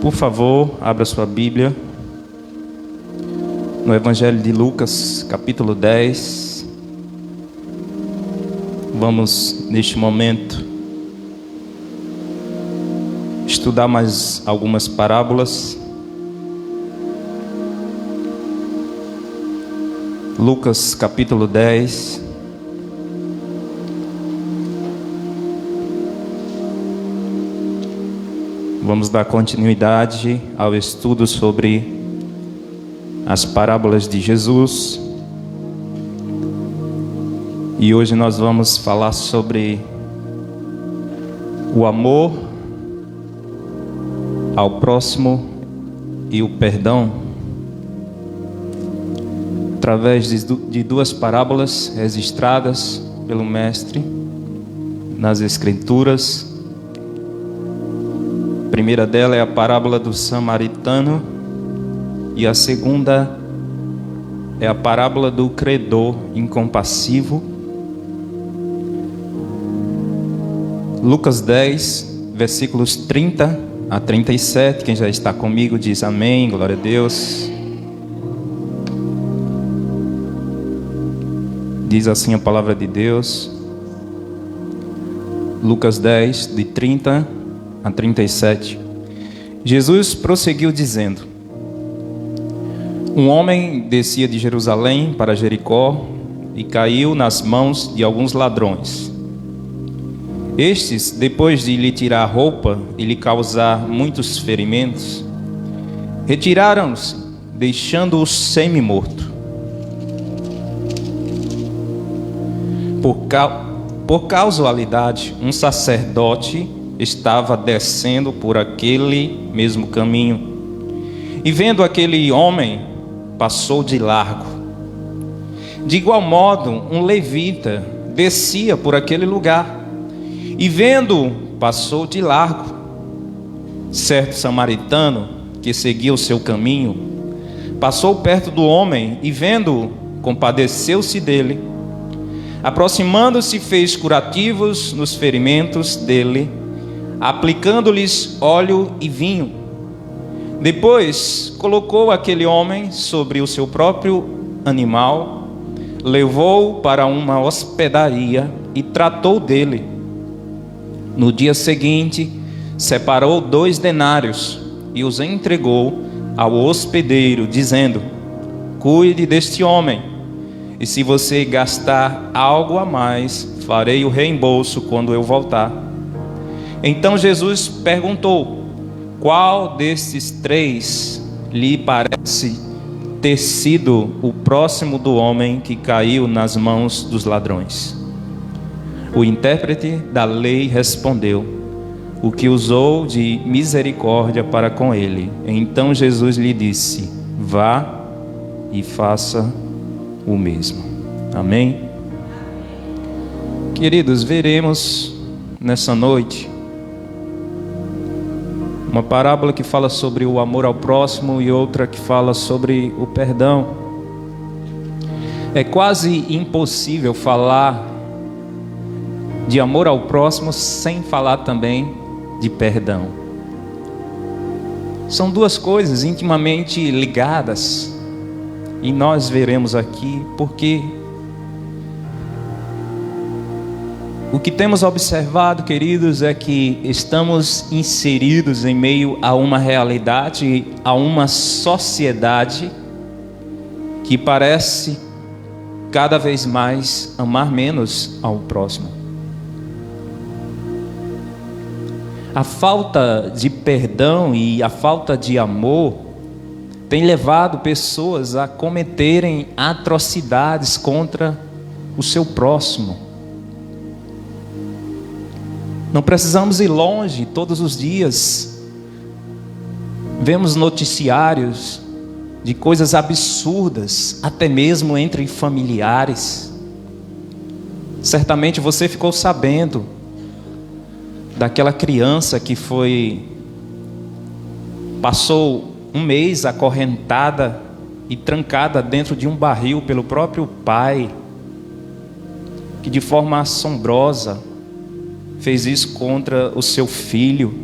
Por favor, abra sua Bíblia no Evangelho de Lucas, capítulo 10. Vamos, neste momento, estudar mais algumas parábolas. Lucas, capítulo 10. Vamos dar continuidade ao estudo sobre as parábolas de Jesus. E hoje nós vamos falar sobre o amor ao próximo e o perdão, através de duas parábolas registradas pelo Mestre nas Escrituras. A primeira dela é a parábola do samaritano e a segunda é a parábola do credor incompassivo. Lucas 10, versículos 30 a 37. Quem já está comigo diz amém, glória a Deus. Diz assim a palavra de Deus. Lucas 10, de 30 a 37. Jesus prosseguiu dizendo: um homem descia de Jerusalém para Jericó e caiu nas mãos de alguns ladrões. Estes, depois de lhe tirar a roupa e lhe causar muitos ferimentos, retiraram-se, deixando-o semi-morto. Por casualidade, um sacerdote estava descendo por aquele mesmo caminho, e vendo aquele homem, passou de largo. De igual modo, um levita descia por aquele lugar, e vendo, passou de largo. Certo samaritano, que seguia o seu caminho, passou perto do homem, e vendo, compadeceu-se dele. Aproximando-se, fez curativos nos ferimentos dele, aplicando-lhes óleo e vinho. Depois colocou aquele homem sobre o seu próprio animal, levou-o para uma hospedaria e tratou dele. No dia seguinte, separou 2 denários e os entregou ao hospedeiro, dizendo: cuide deste homem, e se você gastar algo a mais, farei o reembolso quando eu voltar. Então Jesus perguntou: qual destes 3 lhe parece ter sido o próximo do homem que caiu nas mãos dos ladrões? O intérprete da lei respondeu: o que usou de misericórdia para com ele. Então Jesus lhe disse: vá e faça o mesmo. Amém? Queridos, veremos nessa noite uma parábola que fala sobre o amor ao próximo e outra que fala sobre o perdão. É quase impossível falar de amor ao próximo sem falar também de perdão. São duas coisas intimamente ligadas, e nós veremos aqui porque o que temos observado, queridos, é que estamos inseridos em meio a uma realidade, a uma sociedade que parece cada vez mais amar menos ao próximo. A falta de perdão e a falta de amor tem levado pessoas a cometerem atrocidades contra o seu próximo. Não precisamos ir longe, todos os dias vemos noticiários de coisas absurdas, até mesmo entre familiares. Certamente você ficou sabendo daquela criança que passou um mês acorrentada e trancada dentro de um barril pelo próprio pai, que de forma assombrosa fez isso contra o seu filho.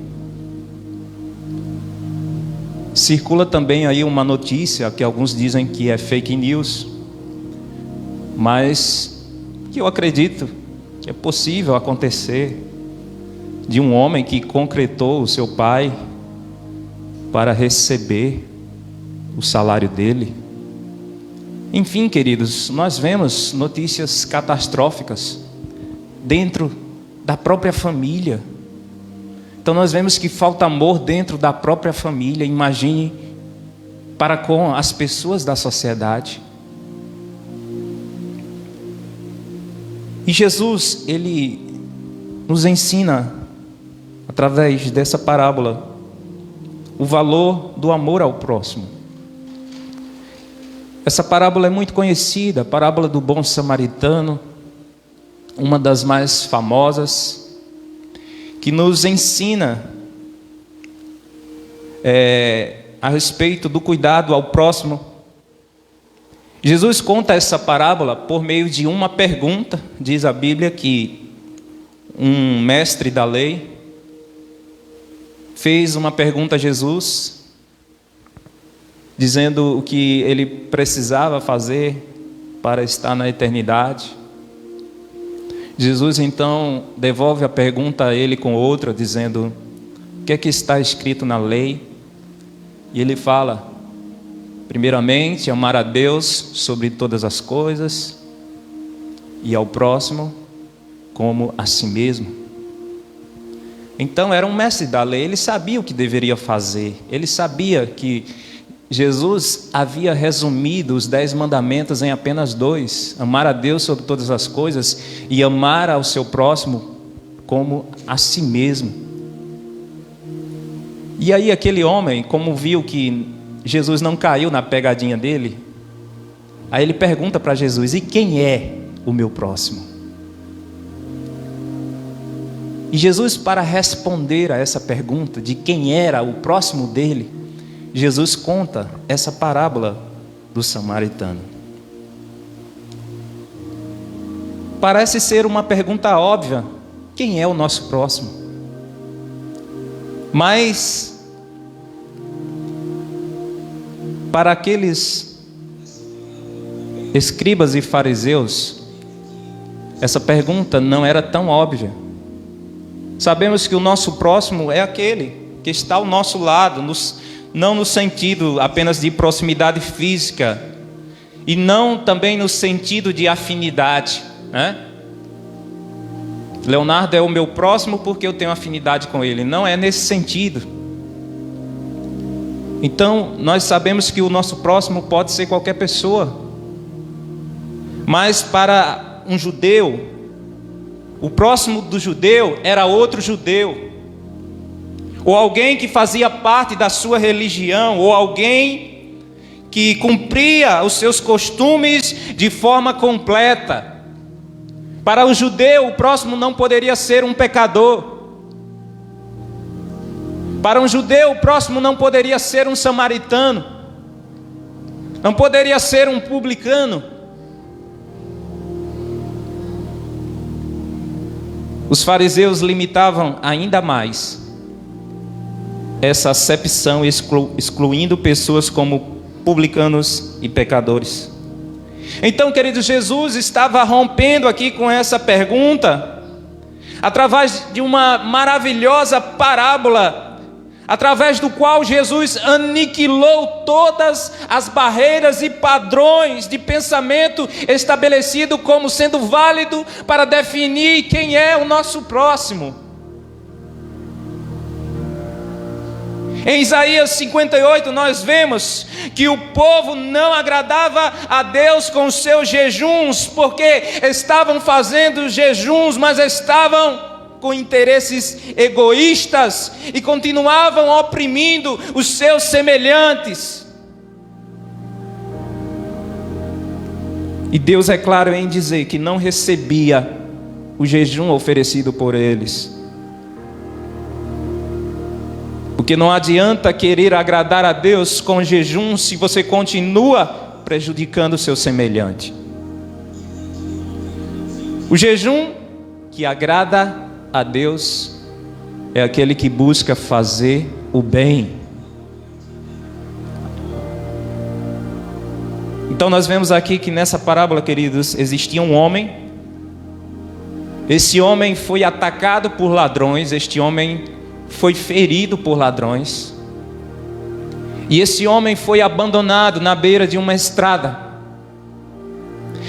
Circula também aí uma notícia que alguns dizem que é fake news, mas que eu acredito que é possível acontecer, de um homem que concretou o seu pai para receber o salário dele. Enfim, queridos, nós vemos notícias catastróficas dentro da própria família. Então nós vemos que falta amor dentro da própria família. Imagine para com as pessoas da sociedade. E Jesus, ele nos ensina, através dessa parábola, o valor do amor ao próximo. Essa parábola é muito conhecida, a parábola do bom samaritano, uma das mais famosas, que nos ensina a respeito do cuidado ao próximo. Jesus conta essa parábola por meio de uma pergunta. Diz a Bíblia que um mestre da lei fez uma pergunta a Jesus, dizendo o que ele precisava fazer para estar na eternidade. Jesus então devolve a pergunta a ele com outra, dizendo: o que é que está escrito na lei? E ele fala: primeiramente, amar a Deus sobre todas as coisas e ao próximo como a si mesmo. Então era um mestre da lei, ele sabia o que deveria fazer, ele sabia que Jesus havia resumido os 10 mandamentos em apenas 2: amar a Deus sobre todas as coisas e amar ao seu próximo como a si mesmo. E aí aquele homem, como viu que Jesus não caiu na pegadinha dele, aí ele pergunta para Jesus: e quem é o meu próximo? E Jesus, para responder a essa pergunta de quem era o próximo dele, Jesus conta essa parábola do samaritano. Parece ser uma pergunta óbvia: quem é o nosso próximo? Mas para aqueles escribas e fariseus, essa pergunta não era tão óbvia. Sabemos que o nosso próximo é aquele que está ao nosso lado, não no sentido apenas de proximidade física, e não também no sentido de afinidade, né? Leonardo é o meu próximo porque eu tenho afinidade com ele. Não é nesse sentido. Então nós sabemos que o nosso próximo pode ser qualquer pessoa, mas para um judeu, o próximo do judeu era outro judeu, ou alguém que fazia parte da sua religião, ou alguém que cumpria os seus costumes de forma completa. Para o judeu, o próximo não poderia ser um pecador. Para um judeu, o próximo não poderia ser um samaritano, não poderia ser um publicano. Os fariseus limitavam ainda mais essa acepção, excluindo pessoas como publicanos e pecadores. Então, querido, Jesus estava rompendo aqui com essa pergunta, através de uma maravilhosa parábola, através do qual Jesus aniquilou todas as barreiras e padrões de pensamento estabelecido como sendo válido para definir quem é o nosso próximo. Em Isaías 58 nós vemos que o povo não agradava a Deus com os seus jejuns, porque estavam fazendo jejuns, mas estavam com interesses egoístas e continuavam oprimindo os seus semelhantes. E Deus é claro em dizer que não recebia o jejum oferecido por eles. Porque não adianta querer agradar a Deus com jejum se você continua prejudicando o seu semelhante. O jejum que agrada a Deus é aquele que busca fazer o bem. Então nós vemos aqui que nessa parábola, queridos, existia um homem. Esse homem foi atacado por ladrões, este homem foi ferido por ladrões. E esse homem foi abandonado na beira de uma estrada.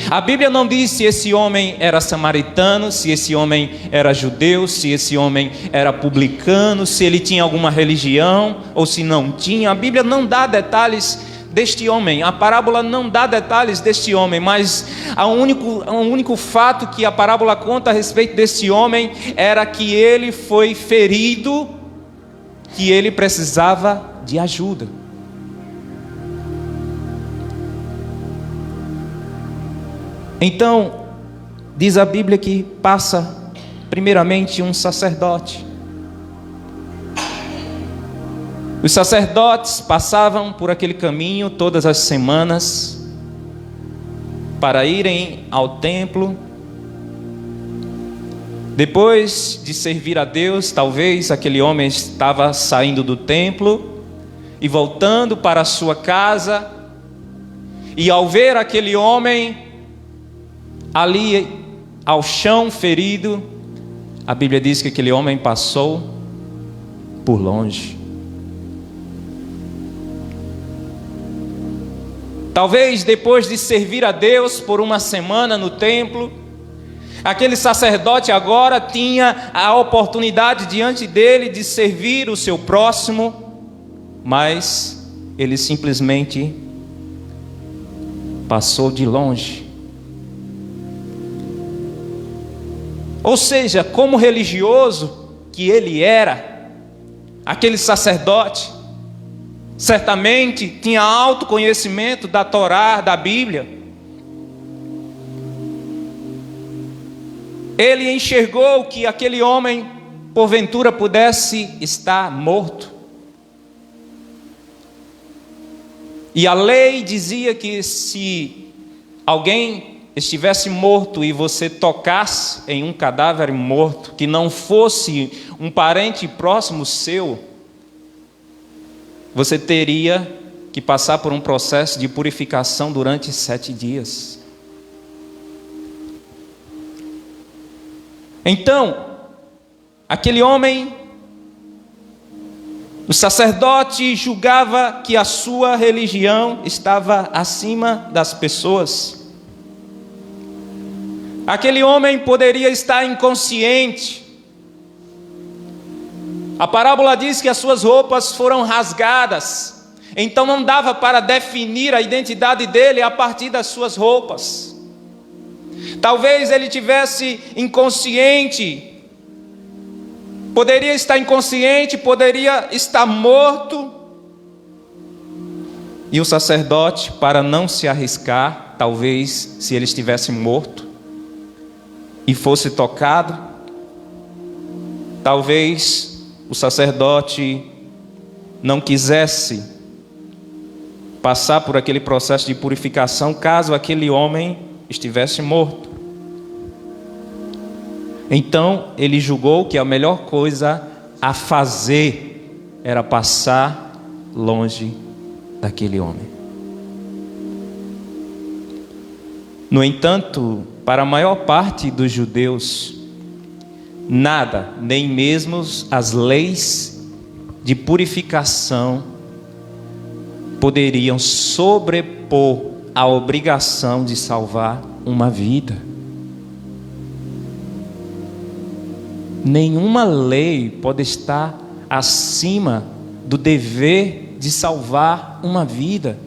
A Bíblia não diz se esse homem era samaritano, se esse homem era judeu, se esse homem era publicano, se ele tinha alguma religião ou se não tinha. A Bíblia não dá detalhes deste homem, a parábola não dá detalhes deste homem, mas o único fato que a parábola conta a respeito desse homem era que ele foi ferido, que ele precisava de ajuda. Então, diz a Bíblia que passa primeiramente um sacerdote. Os sacerdotes passavam por aquele caminho todas as semanas para irem ao templo. Depois de servir a Deus, talvez aquele homem estava saindo do templo e voltando para a sua casa, e ao ver aquele homem ali ao chão ferido, a Bíblia diz que aquele homem passou por longe. Talvez depois de servir a Deus por uma semana no templo, aquele sacerdote agora tinha a oportunidade diante dele de servir o seu próximo, mas ele simplesmente passou de longe. Ou seja, como religioso que ele era, aquele sacerdote certamente tinha alto conhecimento da Torá, da Bíblia. Ele enxergou que aquele homem, porventura, pudesse estar morto. E a lei dizia que se alguém estivesse morto e você tocasse em um cadáver morto, que não fosse um parente próximo seu, você teria que passar por um processo de purificação durante 7 dias. Então, aquele homem, o sacerdote julgava que a sua religião estava acima das pessoas. Aquele homem poderia estar inconsciente. A parábola diz que as suas roupas foram rasgadas, então não dava para definir a identidade dele a partir das suas roupas. Talvez ele tivesse inconsciente, poderia estar inconsciente, poderia estar morto. E o sacerdote, para não se arriscar, talvez se ele estivesse morto e fosse tocado, talvez o sacerdote não quisesse passar por aquele processo de purificação caso aquele homem estivesse morto. Então ele julgou que a melhor coisa a fazer era passar longe daquele homem. No entanto, para a maior parte dos judeus, nada, nem mesmo as leis de purificação, poderiam sobrepor a obrigação de salvar uma vida. Nenhuma lei pode estar acima do dever de salvar uma vida.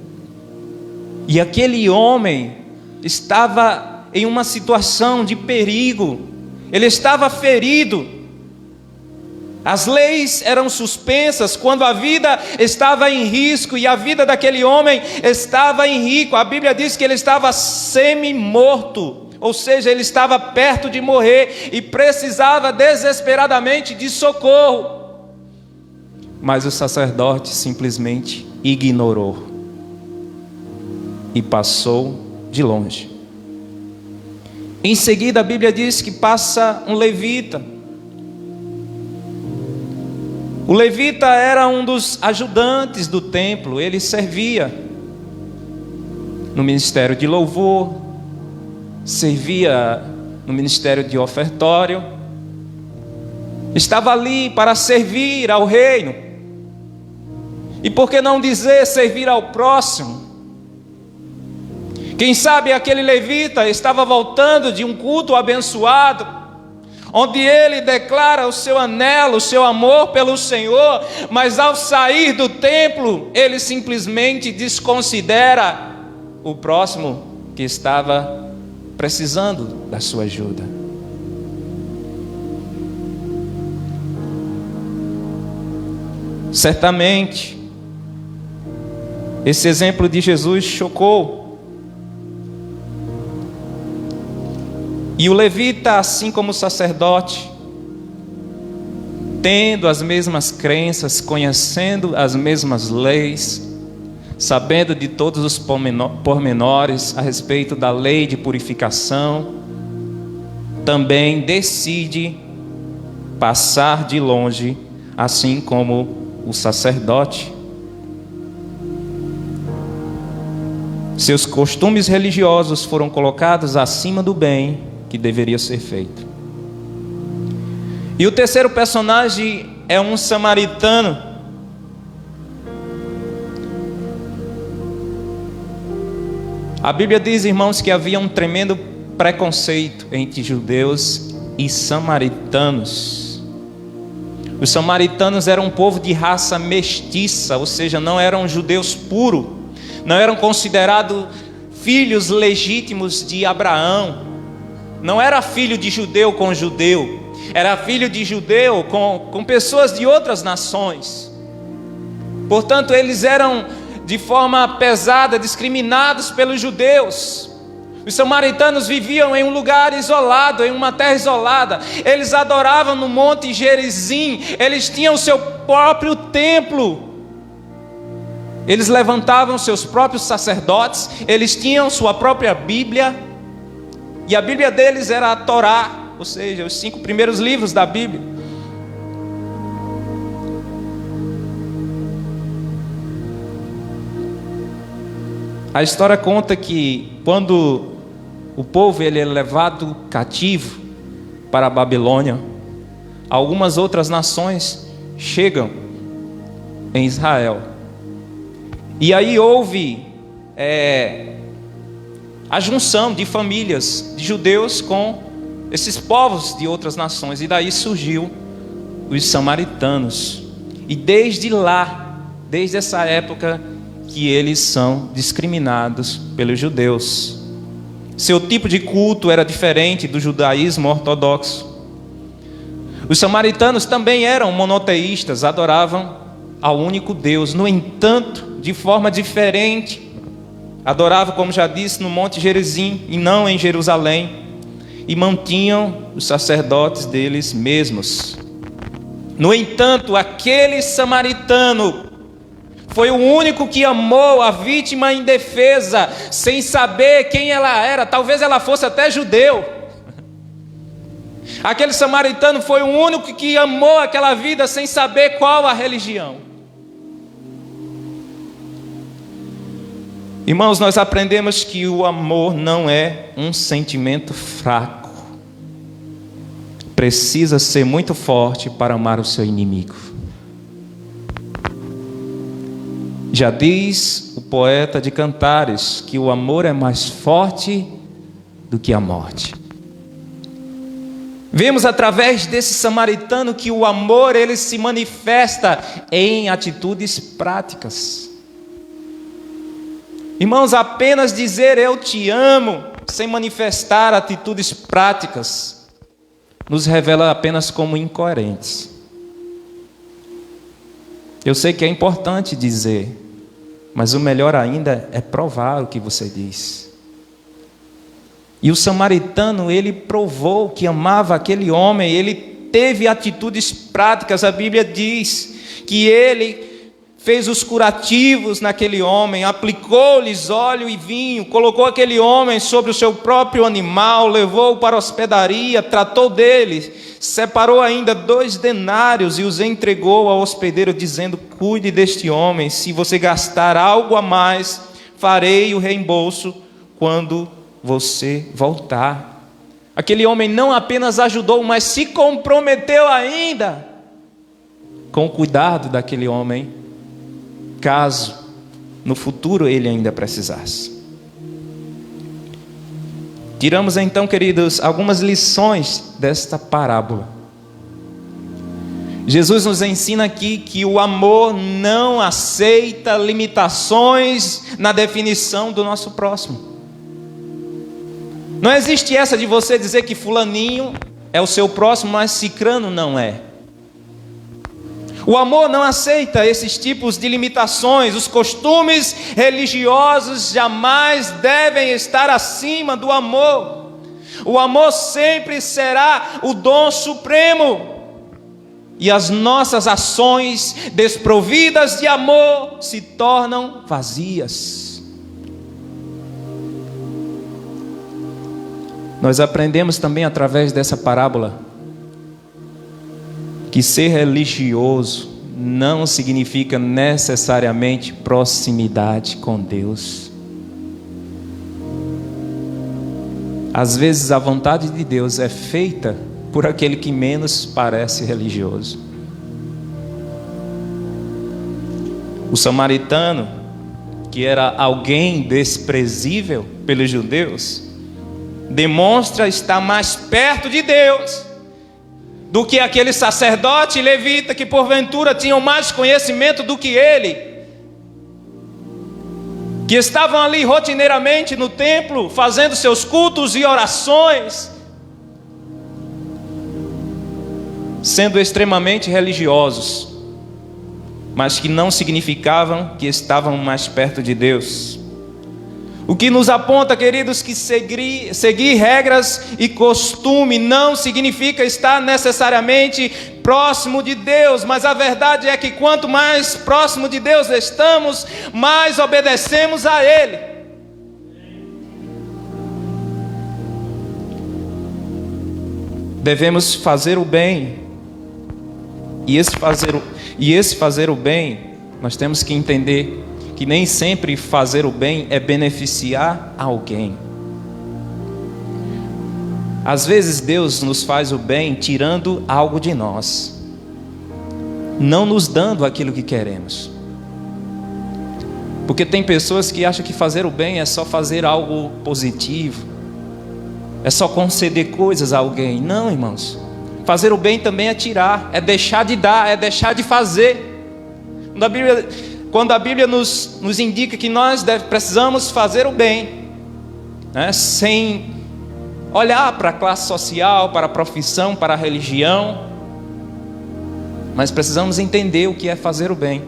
E aquele homem estava em uma situação de perigo, ele estava ferido. As leis eram suspensas quando a vida estava em risco, e a vida daquele homem estava em risco. A Bíblia diz que ele estava semi-morto, ou seja, ele estava perto de morrer e precisava desesperadamente de socorro. Mas o sacerdote simplesmente ignorou e passou de longe. Em seguida, a Bíblia diz que passa um levita. O levita era um dos ajudantes do templo, ele servia. no ministério de louvor, servia no ministério de ofertório, estava ali para servir ao reino, e por que não dizer servir ao próximo? Quem sabe aquele levita estava voltando de um culto abençoado, onde ele declara o seu anelo, o seu amor pelo Senhor, mas ao sair do templo, ele simplesmente desconsidera o próximo que estava precisando da sua ajuda. Certamente, esse exemplo de Jesus chocou. E o levita, assim como o sacerdote, tendo as mesmas crenças, conhecendo as mesmas leis, sabendo de todos os pormenores a respeito da lei de purificação, também decide passar de longe, assim como o sacerdote. Seus costumes religiosos foram colocados acima do bem que deveria ser feito. E o terceiro personagem é um samaritano. A Bíblia diz, irmãos, que havia um tremendo preconceito entre judeus e samaritanos. Os samaritanos eram um povo de raça mestiça, ou seja, não eram judeus puros, não eram considerados filhos legítimos de Abraão. Não era filho de judeu com judeu, era filho de judeu com pessoas de outras nações. Portanto, eles eram de forma pesada discriminados pelos judeus. Os samaritanos viviam em um lugar isolado, em uma terra isolada. Eles adoravam no Monte Gerizim, eles tinham o seu próprio templo. Eles levantavam seus próprios sacerdotes, eles tinham sua própria Bíblia. E a Bíblia deles era a Torá, ou seja, os 5 primeiros livros da Bíblia. A história conta que quando o povo ele é levado cativo para a Babilônia, algumas outras nações chegam em Israel. E aí houve a junção de famílias de judeus com esses povos de outras nações. E daí surgiu os samaritanos. E desde lá, desde essa época, que eles são discriminados pelos judeus. Seu tipo de culto era diferente do judaísmo ortodoxo. Os samaritanos também eram monoteístas, adoravam ao único Deus. No entanto, de forma diferente, adoravam, como já disse, no Monte Gerizim e não em Jerusalém, e mantinham os sacerdotes deles mesmos. No entanto, aquele samaritano foi o único que amou a vítima indefesa, sem saber quem ela era. Talvez ela fosse até judeu. Aquele samaritano foi o único que amou aquela vida sem saber qual a religião. Irmãos, nós aprendemos que o amor não é um sentimento fraco. Precisa ser muito forte para amar o seu inimigo. Já diz o poeta de Cantares que o amor é mais forte do que a morte. Vemos através desse samaritano que o amor ele se manifesta em atitudes práticas. Irmãos, apenas dizer eu te amo, sem manifestar atitudes práticas, nos revela apenas como incoerentes. Eu sei que é importante dizer, mas o melhor ainda é provar o que você diz. E o samaritano, ele provou que amava aquele homem, ele teve atitudes práticas. A Bíblia diz que ele fez os curativos naquele homem, aplicou-lhes óleo e vinho, colocou aquele homem sobre o seu próprio animal, levou-o para a hospedaria, tratou dele, separou ainda 2 denários e os entregou ao hospedeiro, dizendo: cuide deste homem, se você gastar algo a mais, farei o reembolso quando você voltar. Aquele homem não apenas ajudou, mas se comprometeu ainda com o cuidado daquele homem, caso no futuro ele ainda precisasse. Tiramos então, queridos, algumas lições desta parábola. Jesus nos ensina aqui que o amor não aceita limitações na definição do nosso próximo. Não existe essa de você dizer que fulaninho é o seu próximo, mas cicrano não é. O amor não aceita esses tipos de limitações. Os costumes religiosos jamais devem estar acima do amor. O amor sempre será o dom supremo. E as nossas ações desprovidas de amor se tornam vazias. Nós aprendemos também através dessa parábola que ser religioso não significa necessariamente proximidade com Deus. Às vezes a vontade de Deus é feita por aquele que menos parece religioso. O samaritano, que era alguém desprezível pelos judeus, demonstra estar mais perto de Deus do que aquele sacerdote levita que porventura tinham mais conhecimento do que ele, que estavam ali rotineiramente no templo, fazendo seus cultos e orações, sendo extremamente religiosos, mas que não significavam que estavam mais perto de Deus. O que nos aponta, queridos, que seguir regras e costume não significa estar necessariamente próximo de Deus, mas a verdade é que quanto mais próximo de Deus estamos, mais obedecemos a Ele. Devemos fazer o bem, e esse fazer o bem, nós temos que entender que nem sempre fazer o bem é beneficiar alguém. Às vezes Deus nos faz o bem tirando algo de nós, não nos dando aquilo que queremos. Porque tem pessoas que acham que fazer o bem é só fazer algo positivo, é só conceder coisas a alguém. Não, irmãos. Fazer o bem também é tirar, é deixar de dar, é deixar de fazer. Quando a Bíblia nos indica que nós precisamos fazer o bem, né, sem olhar para a classe social, para a profissão, para a religião, mas precisamos entender o que é fazer o bem.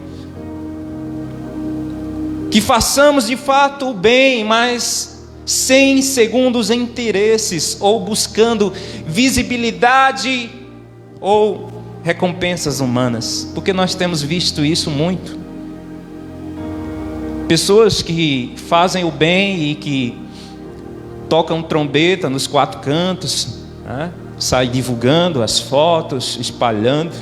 Que façamos de fato o bem, mas sem segundos interesses, ou buscando visibilidade ou recompensas humanas, porque nós temos visto isso muito. Pessoas que fazem o bem e que tocam trombeta nos quatro cantos, né? Saem divulgando as fotos, espalhando.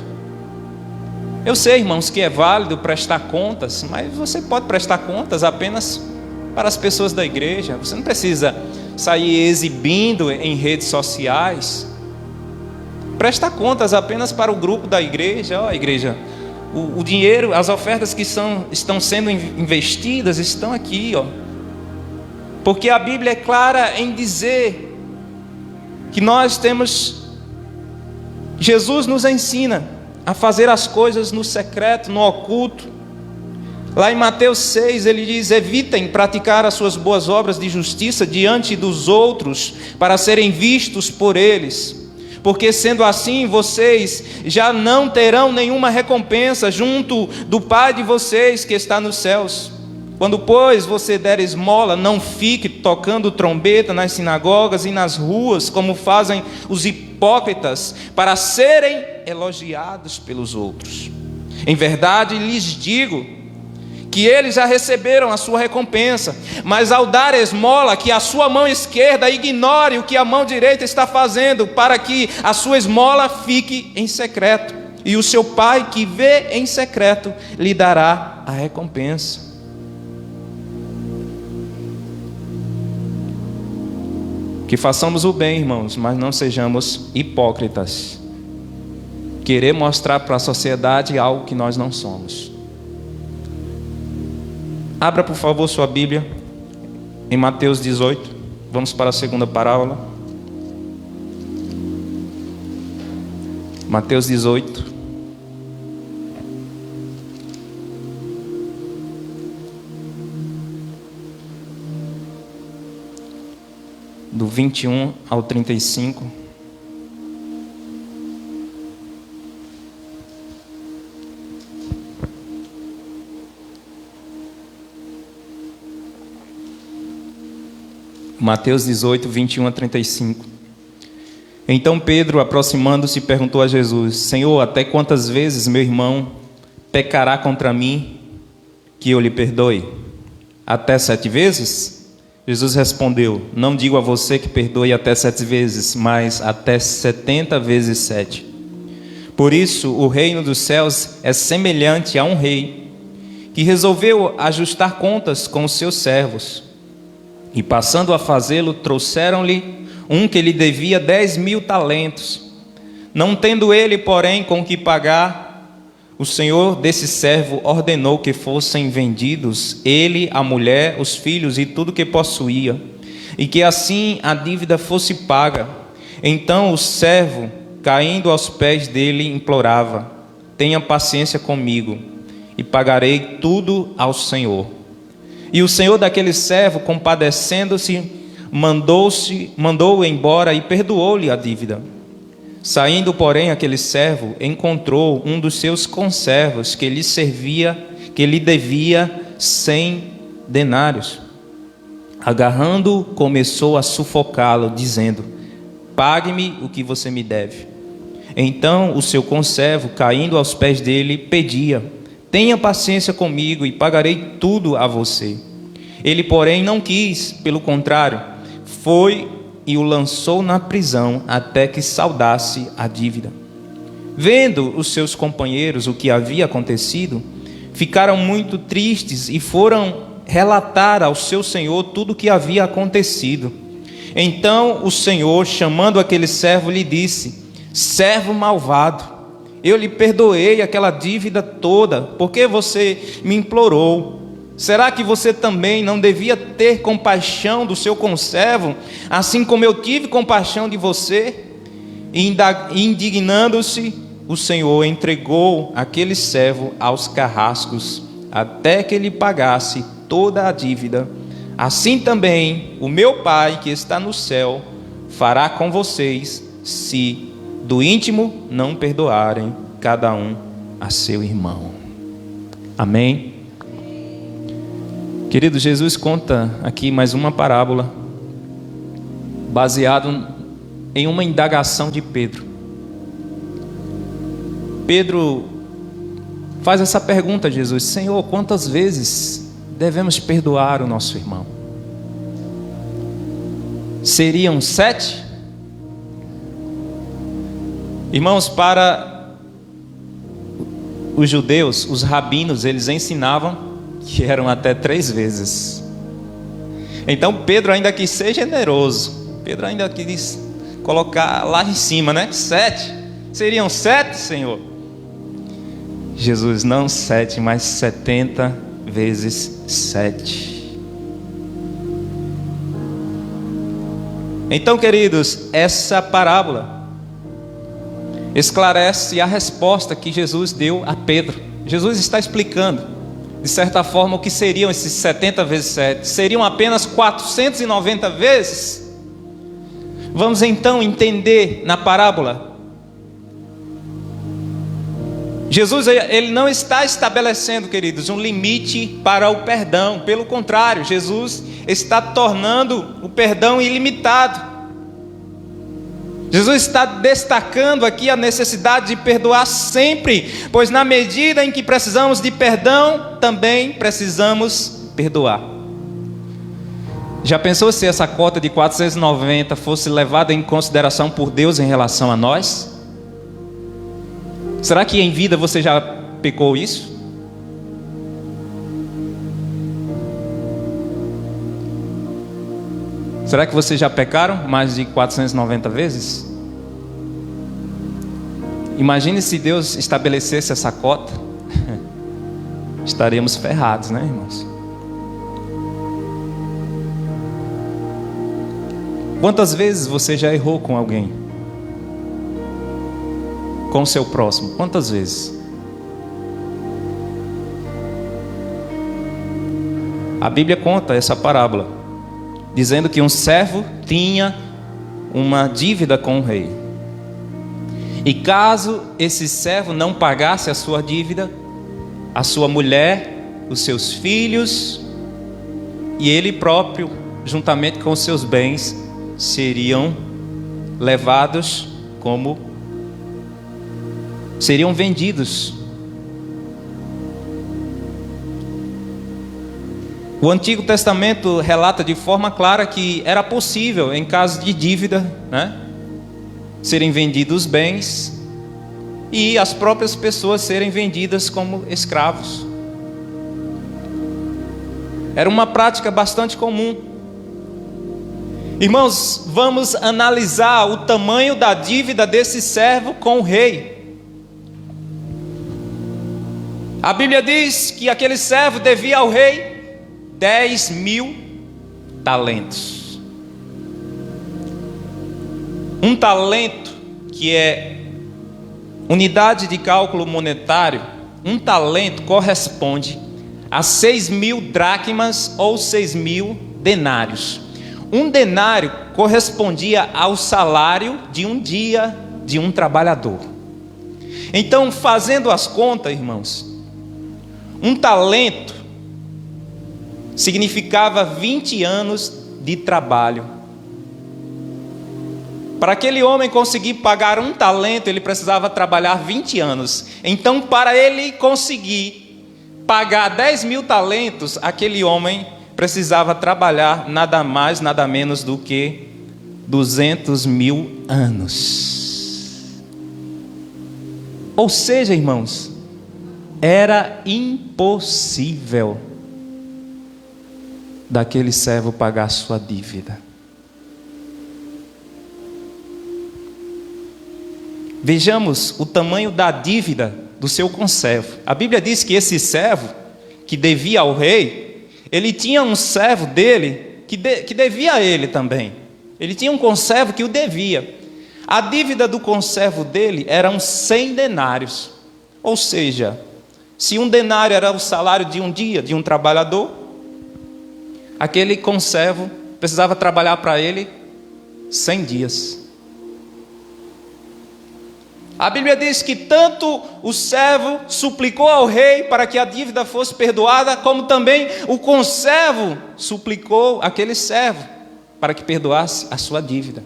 Eu sei, irmãos, que é válido prestar contas, mas você pode prestar contas apenas para as pessoas da igreja. Você não precisa sair exibindo em redes sociais. Presta contas apenas para o grupo da igreja. Ó, igreja, o dinheiro, as ofertas que estão sendo investidas estão aqui, ó. Porque a Bíblia é clara em dizer que nós temos, Jesus nos ensina a fazer as coisas no secreto, no oculto. Lá em Mateus 6 ele diz: evitem praticar as suas boas obras de justiça diante dos outros, para serem vistos por eles. Porque sendo assim, vocês já não terão nenhuma recompensa junto do Pai de vocês que está nos céus. Quando, pois, você der esmola, não fique tocando trombeta nas sinagogas e nas ruas, como fazem os hipócritas, para serem elogiados pelos outros. Em verdade, lhes digo que eles já receberam a sua recompensa. Mas ao dar esmola, que a sua mão esquerda ignore o que a mão direita está fazendo, para que a sua esmola fique em secreto, e o seu Pai que vê em secreto lhe dará a recompensa. Que façamos o bem, irmãos, mas não sejamos hipócritas. Querer mostrar para a sociedade algo que nós não somos. Abra, por favor, sua Bíblia em Mateus 18. Vamos para a segunda parábola. Mateus 18. Do 21 ao 35. Mateus 18, 21 a 35. Então Pedro, aproximando-se, perguntou a Jesus: Senhor, até quantas vezes meu irmão pecará contra mim, que eu lhe perdoe? Até 7 vezes? Jesus respondeu: Não digo a você que perdoe até 7 vezes, mas até 70 vezes 7. Por isso, o reino dos céus é semelhante a um rei que resolveu ajustar contas com os seus servos. E passando a fazê-lo, trouxeram-lhe um que lhe devia 10.000 talentos. Não tendo ele, porém, com que pagar, o senhor desse servo ordenou que fossem vendidos ele, a mulher, os filhos e tudo que possuía, e que assim a dívida fosse paga. Então o servo, caindo aos pés dele, implorava: Tenha paciência comigo, e pagarei tudo ao Senhor. E o senhor daquele servo, compadecendo-se, mandou-o embora e perdoou-lhe a dívida. Saindo, porém, aquele servo encontrou um dos seus conservos que lhe devia 100 denários. Agarrando-o, começou a sufocá-lo, dizendo: Pague-me o que você me deve. Então o seu conservo, caindo aos pés dele, pedia: Tenha paciência comigo e pagarei tudo a você. Ele, porém, não quis, pelo contrário, foi e o lançou na prisão até que saldasse a dívida. Vendo os seus companheiros o que havia acontecido, ficaram muito tristes e foram relatar ao seu senhor tudo o que havia acontecido. Então o senhor, chamando aquele servo, lhe disse: Servo malvado, eu lhe perdoei aquela dívida toda, porque você me implorou. Será que você também não devia ter compaixão do seu conservo, assim como eu tive compaixão de você? E indignando-se, o Senhor entregou aquele servo aos carrascos, até que ele pagasse toda a dívida. Assim também o meu Pai que está no céu fará com vocês, se do íntimo não perdoarem cada um a seu irmão. Amém? Querido, Jesus conta aqui mais uma parábola, baseado em uma indagação de Pedro. Pedro faz essa pergunta a Jesus: Senhor, quantas vezes devemos perdoar o nosso irmão? Seriam 7? Irmãos, para os judeus, os rabinos, eles ensinavam que eram até 3 vezes. Então Pedro ainda quis ser generoso. Pedro ainda quis colocar lá em cima, né? 7. Seriam 7, Senhor? Jesus: não 7, mas 70 vezes 7. Então, queridos, essa parábola esclarece a resposta que Jesus deu a Pedro. Jesus está explicando, de certa forma, o que seriam esses 70 vezes 7. Seriam apenas 490 vezes? Vamos então entender na parábola. Jesus, ele não está estabelecendo, queridos, um limite para o perdão. Pelo contrário, Jesus está tornando o perdão ilimitado. Jesus está destacando aqui a necessidade de perdoar sempre, pois na medida em que precisamos de perdão, também precisamos perdoar. Já pensou se essa cota de 490 fosse levada em consideração por Deus em relação a nós? Será que em vida você já pecou isso? Será que vocês já pecaram mais de 490 vezes? Imagine se Deus estabelecesse essa cota. Estaríamos ferrados, né, irmãos? Quantas vezes você já errou com alguém? Com o seu próximo? Quantas vezes? A Bíblia conta essa parábola, dizendo que um servo tinha uma dívida com o rei. E caso esse servo não pagasse a sua dívida, a sua mulher, os seus filhos e ele próprio, juntamente com os seus bens, seriam levados seriam vendidos. O Antigo Testamento relata de forma clara que era possível, em caso de dívida, né, serem vendidos bens e as próprias pessoas serem vendidas como escravos. Era uma prática bastante comum. Irmãos, vamos analisar o tamanho da dívida desse servo com o rei. A Bíblia diz que aquele servo devia ao rei 10.000 talentos. Um talento, que é unidade de cálculo monetário, um talento corresponde a 6.000 dracmas ou 6.000 denários. Um denário correspondia ao salário de um dia de um trabalhador. Então, fazendo as contas, irmãos, um talento significava 20 anos de trabalho. Para aquele homem conseguir pagar um talento, ele precisava trabalhar 20 anos. Então, para ele conseguir pagar 10.000 talentos, aquele homem precisava trabalhar nada mais, nada menos do que 200.000 anos. Ou seja, irmãos, era impossível daquele servo pagar sua dívida. Vejamos o tamanho da dívida do seu conservo. A Bíblia diz que esse servo, que devia ao rei, ele tinha um servo dele que devia a ele também. Ele tinha um conservo que o devia. A dívida do conservo dele eram 100 denários. Ou seja, se um denário era o salário de um dia de um trabalhador, aquele conservo precisava trabalhar para ele 100 dias. A Bíblia diz que tanto o servo suplicou ao rei para que a dívida fosse perdoada, como também o conservo suplicou aquele servo para que perdoasse a sua dívida.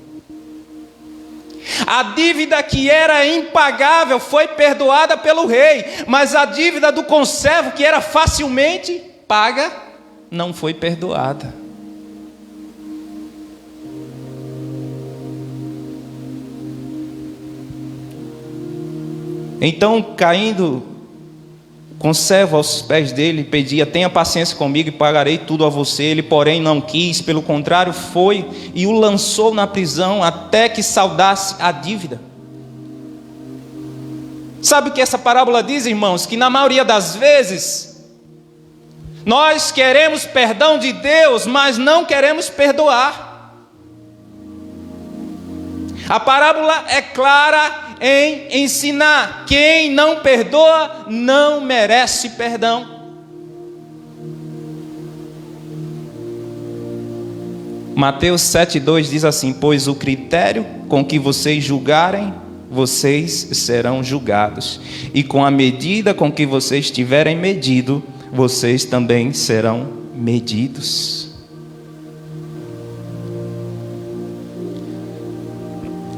A dívida que era impagável foi perdoada pelo rei, mas a dívida do conservo, que era facilmente paga, não foi perdoada. Então, caindo, o conservo aos pés dele, pedia: tenha paciência comigo e pagarei tudo a você. Ele, porém, não quis, pelo contrário, foi e o lançou na prisão até que saldasse a dívida. Sabe o que essa parábola diz, irmãos? Que na maioria das vezes, nós queremos perdão de Deus, mas não queremos perdoar. A parábola é clara em ensinar: quem não perdoa não merece perdão. Mateus 7,2 diz assim: pois o critério com que vocês julgarem, vocês serão julgados, e com a medida com que vocês tiverem medido, vocês também serão medidos.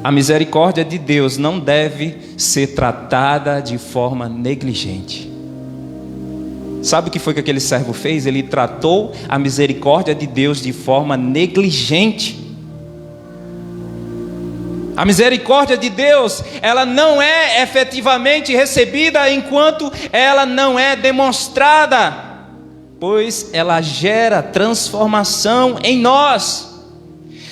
A misericórdia de Deus não deve ser tratada de forma negligente. Sabe o que foi que aquele servo fez? Ele tratou a misericórdia de Deus de forma negligente. A misericórdia de Deus, ela não é efetivamente recebida enquanto ela não é demonstrada, pois ela gera transformação em nós.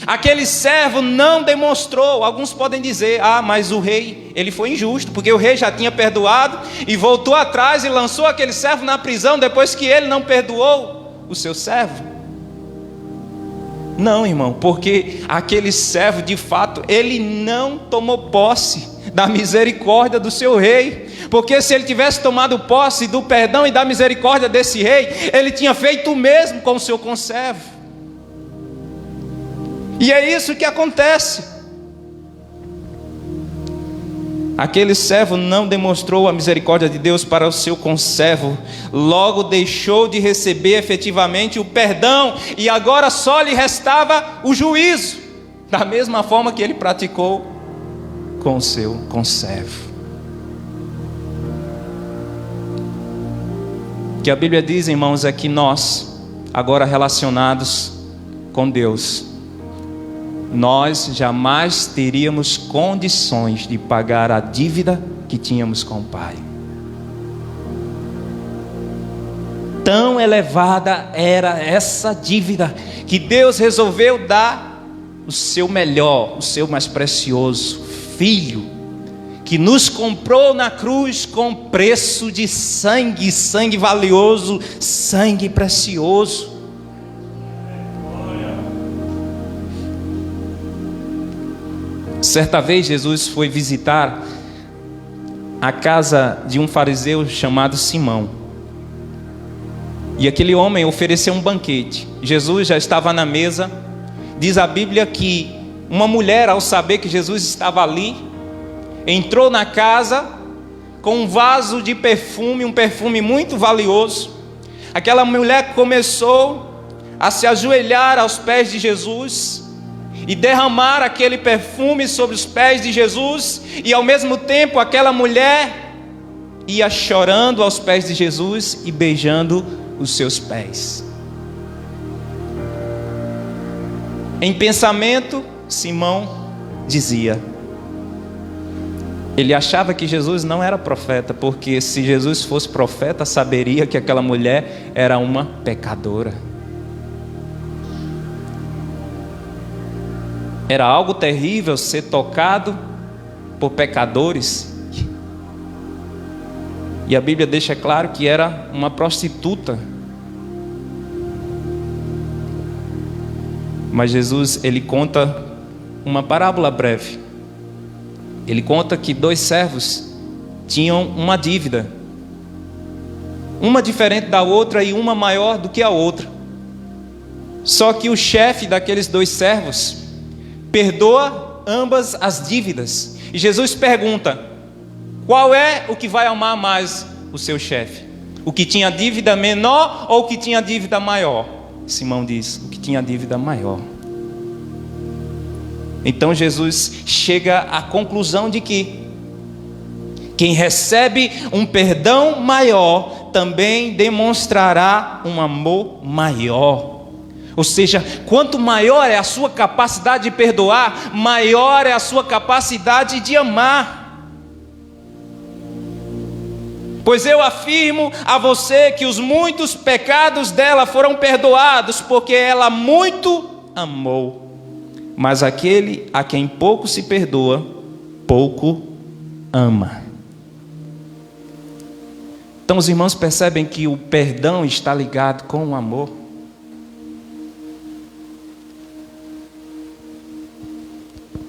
Aquele servo não demonstrou. Alguns podem dizer: mas o rei, ele foi injusto, porque o rei já tinha perdoado e voltou atrás e lançou aquele servo na prisão depois que ele não perdoou o seu servo. Não, irmão, porque aquele servo, de fato, ele não tomou posse da misericórdia do seu rei. Porque se ele tivesse tomado posse do perdão e da misericórdia desse rei, ele tinha feito o mesmo com o seu conservo. E é isso que acontece. Aquele servo não demonstrou a misericórdia de Deus para o seu conservo, logo deixou de receber efetivamente o perdão, e agora só lhe restava o juízo, da mesma forma que ele praticou com o seu conservo. O que a Bíblia diz, irmãos, é que nós, agora relacionados com Deus, nós jamais teríamos condições de pagar a dívida que tínhamos com o Pai. Tão elevada era essa dívida, que Deus resolveu dar o seu melhor, o seu mais precioso Filho, que nos comprou na cruz com preço de sangue, sangue valioso, sangue precioso. Certa vez Jesus foi visitar a casa de um fariseu chamado Simão. E aquele homem ofereceu um banquete. Jesus já estava na mesa. Diz a Bíblia que uma mulher, ao saber que Jesus estava ali, entrou na casa com um vaso de perfume, um perfume muito valioso. Aquela mulher começou a se ajoelhar aos pés de Jesus e derramar aquele perfume sobre os pés de Jesus, e ao mesmo tempo aquela mulher ia chorando aos pés de Jesus e beijando os seus pés. Em pensamento, Simão dizia, ele achava que Jesus não era profeta, porque se Jesus fosse profeta, saberia que aquela mulher era uma pecadora. Era algo terrível ser tocado por pecadores. E a Bíblia deixa claro que era uma prostituta. Mas Jesus, ele conta uma parábola breve. Ele conta que 2 servos tinham uma dívida, uma diferente da outra e uma maior do que a outra. Só que o chefe daqueles 2 servos perdoa ambas as dívidas. E Jesus pergunta: qual é o que vai amar mais o seu chefe? O que tinha dívida menor ou o que tinha dívida maior? Simão diz: o que tinha dívida maior. Então Jesus chega à conclusão de que quem recebe um perdão maior também demonstrará um amor maior. Ou seja, quanto maior é a sua capacidade de perdoar, maior é a sua capacidade de amar. Pois eu afirmo a você que os muitos pecados dela foram perdoados, porque ela muito amou. Mas aquele a quem pouco se perdoa, pouco ama. Então os irmãos percebem que o perdão está ligado com o amor.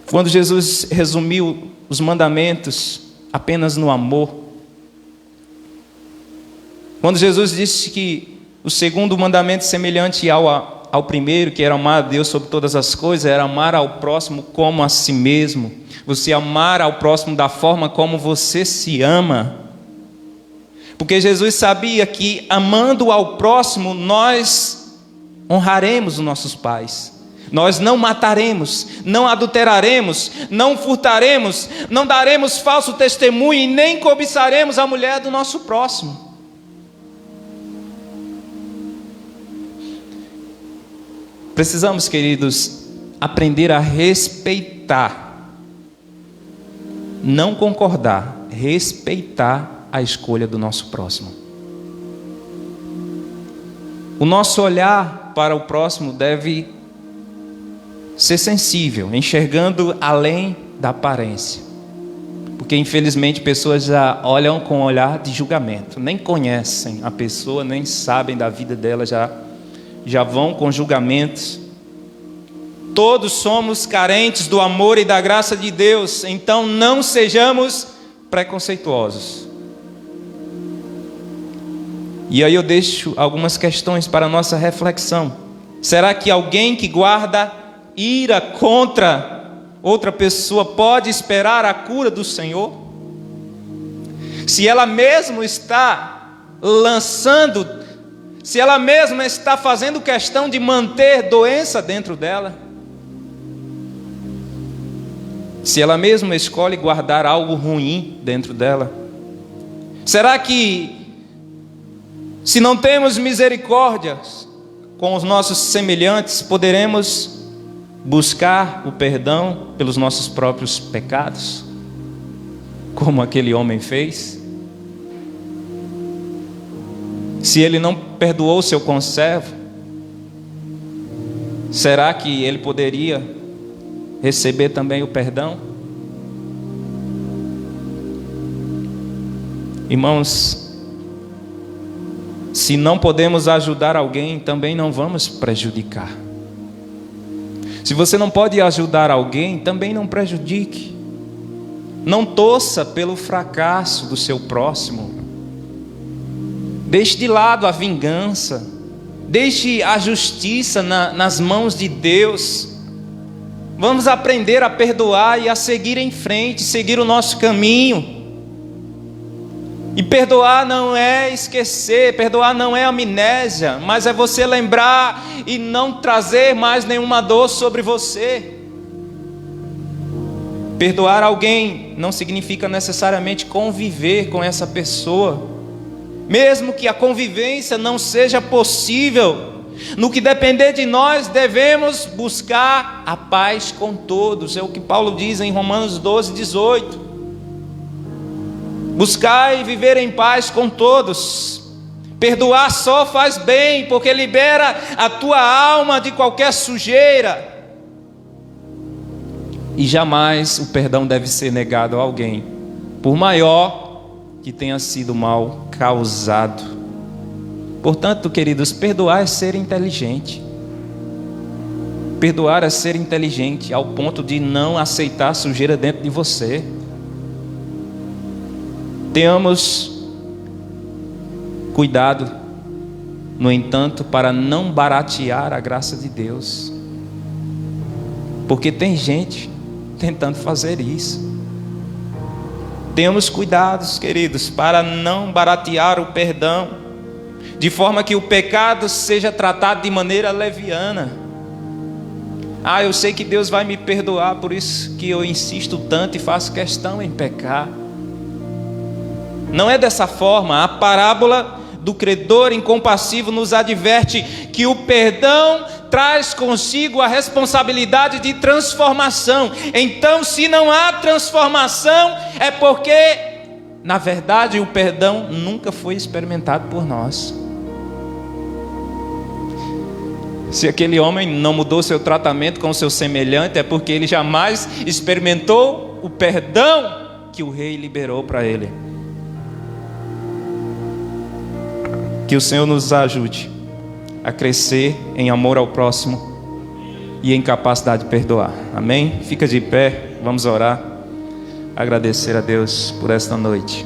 Quando Jesus resumiu os mandamentos apenas no amor, quando Jesus disse que o segundo mandamento semelhante ao primeiro, que era amar a Deus sobre todas as coisas, era amar ao próximo como a si mesmo, você amar ao próximo da forma como você se ama, porque Jesus sabia que amando ao próximo nós honraremos os nossos pais. Nós não mataremos, não adulteraremos, não furtaremos, não daremos falso testemunho e nem cobiçaremos a mulher do nosso próximo. Precisamos, queridos, aprender a respeitar, não concordar, respeitar a escolha do nosso próximo. O nosso olhar para o próximo deve ser sensível, enxergando além da aparência. Porque infelizmente pessoas já olham com um olhar de julgamento, nem conhecem a pessoa, nem sabem da vida dela, já vão com julgamentos. Todos somos carentes do amor e da graça de Deus, então não sejamos preconceituosos. E aí eu deixo algumas questões para a nossa reflexão. Será que alguém que guarda ira contra outra pessoa pode esperar a cura do Senhor? Se ela mesma está se ela mesma está fazendo questão de manter doença dentro dela, se ela mesma escolhe guardar algo ruim dentro dela, será que, se não temos misericórdia com os nossos semelhantes, poderemos buscar o perdão pelos nossos próprios pecados, como aquele homem fez? Se ele não perdoou seu conservo, será que ele poderia receber também o perdão? Irmãos, se não podemos ajudar alguém, também não vamos prejudicar. Se você não pode ajudar alguém, também não prejudique. Não torça pelo fracasso do seu próximo. Deixe de lado a vingança. Deixe a justiça nas mãos de Deus. Vamos aprender a perdoar e a seguir em frente, seguir o nosso caminho. E perdoar não é esquecer, perdoar não é amnésia, mas é você lembrar e não trazer mais nenhuma dor sobre você. Perdoar alguém não significa necessariamente conviver com essa pessoa, mesmo que a convivência não seja possível. No que depender de nós, devemos buscar a paz com todos, é o que Paulo diz em Romanos 12:18. Buscar e viver em paz com todos. Perdoar só faz bem, porque libera a tua alma de qualquer sujeira. E jamais o perdão deve ser negado a alguém, por maior que tenha sido o mal causado. Portanto, queridos, perdoar é ser inteligente. Perdoar é ser inteligente ao ponto de não aceitar sujeira dentro de você. Tenhamos cuidado, no entanto, para não baratear a graça de Deus, porque tem gente tentando fazer isso. Tenhamos cuidados, queridos, para não baratear o perdão, de forma que o pecado seja tratado de maneira leviana. Eu sei que Deus vai me perdoar, por isso que eu insisto tanto e faço questão em pecar. Não é dessa forma. A parábola do credor incompassivo nos adverte que o perdão traz consigo a responsabilidade de transformação. Então, se não há transformação, é porque, na verdade, o perdão nunca foi experimentado por nós. Se aquele homem não mudou seu tratamento com o seu semelhante, é porque ele jamais experimentou o perdão que o rei liberou para ele. Que o Senhor nos ajude a crescer em amor ao próximo e em capacidade de perdoar. Amém? Fica de pé, vamos orar, agradecer a Deus por esta noite.